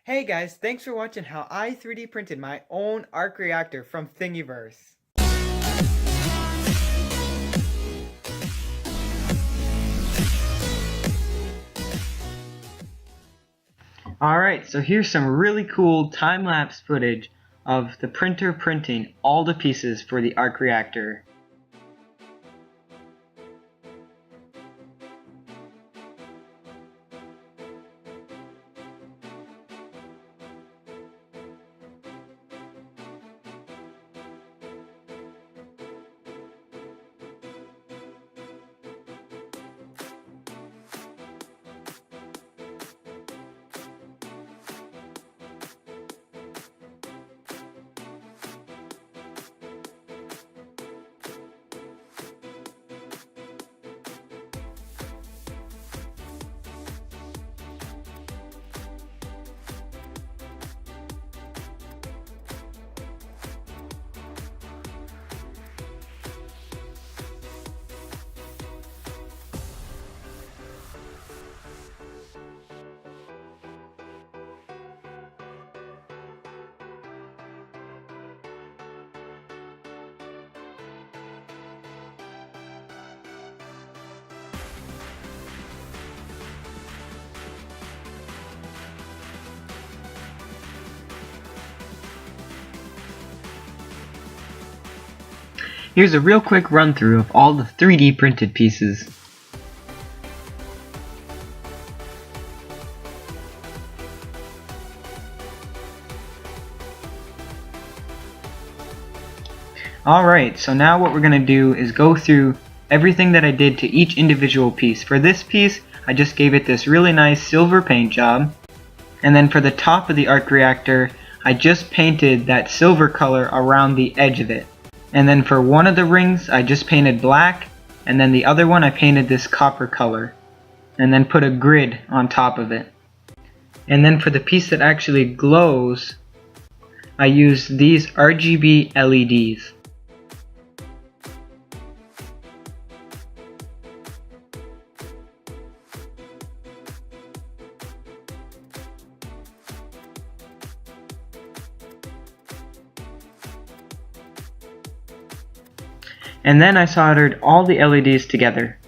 Hey guys, thanks for watching how I 3D printed my own arc reactor from Thingiverse. Alright, so here's some really cool time-lapse footage of the printer printing all the pieces for the arc reactor. Here's a real quick run through of all the 3D printed pieces. Alright, so now what we're going to do is go through everything that I did to each individual piece. For this piece, I just gave it this really nice silver paint job. And then for the top of the arc reactor, I just painted that silver color around the edge of it. And then for one of the rings, I just painted black, and then the other one I painted this copper color, and then put a grid on top of it. And then for the piece that actually glows, I used these RGB LEDs. And then I soldered all the LEDs together.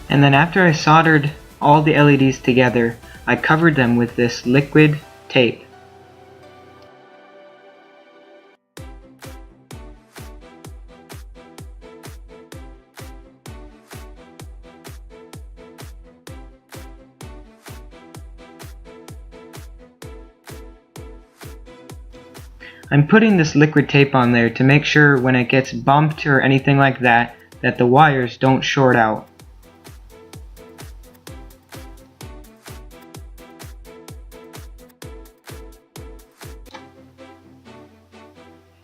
And then after I soldered all the LEDs together, I covered them with this liquid tape. I'm putting this liquid tape on there to make sure when it gets bumped or anything like that, that the wires don't short out.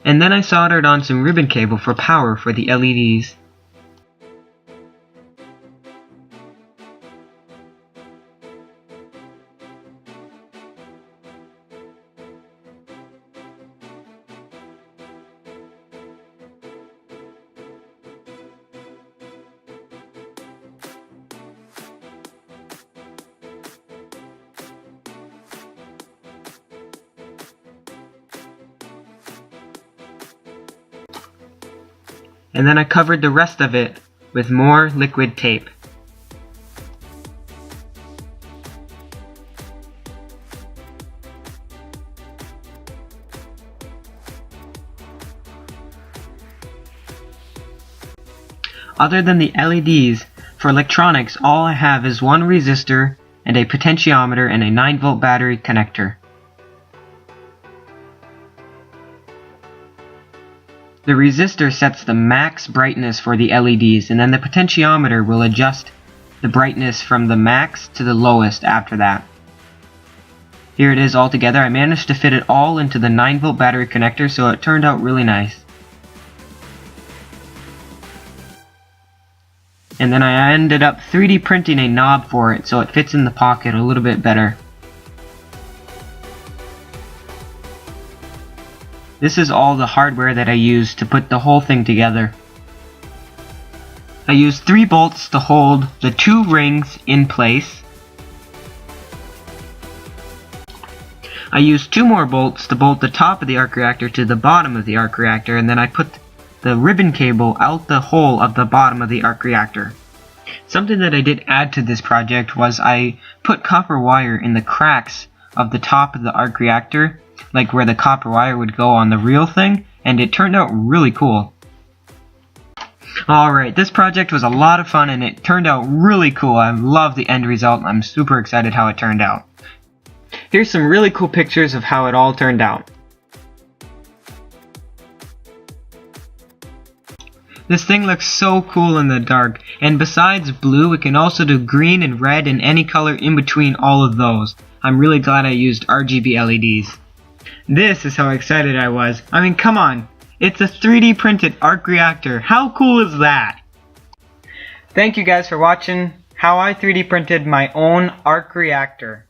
And then I soldered on some ribbon cable for power for the LEDs. And then I covered the rest of it with more liquid tape. Other than the LEDs, for electronics all I have is one resistor and a potentiometer and a 9-volt battery connector. The resistor sets the max brightness for the LEDs, and then the potentiometer will adjust the brightness from the max to the lowest after that. Here it is all together. I managed to fit it all into the 9-volt battery connector, so it turned out really nice. And then I ended up 3D printing a knob for it so it fits in the pocket a little bit better. This is all the hardware that I used to put the whole thing together. I used 3 bolts to hold the 2 rings in place. I used 2 more bolts to bolt the top of the arc reactor to the bottom of the arc reactor, and then I put the ribbon cable out the hole of the bottom of the arc reactor. Something that I did add to this project was I put copper wire in the cracks of the top of the arc reactor, like where the copper wire would go on the real thing, and it turned out really cool. Alright, this project was a lot of fun and it turned out really cool. I love the end result. I'm super excited how it turned out. Here's some really cool pictures of how it all turned out. This thing looks so cool in the dark, and besides blue, it can also do green and red and any color in between all of those. I'm really glad I used RGB LEDs. This is how excited I was. I mean, come on. It's a 3D printed arc reactor. How cool is that? Thank you guys for watching how I 3D printed my own arc reactor.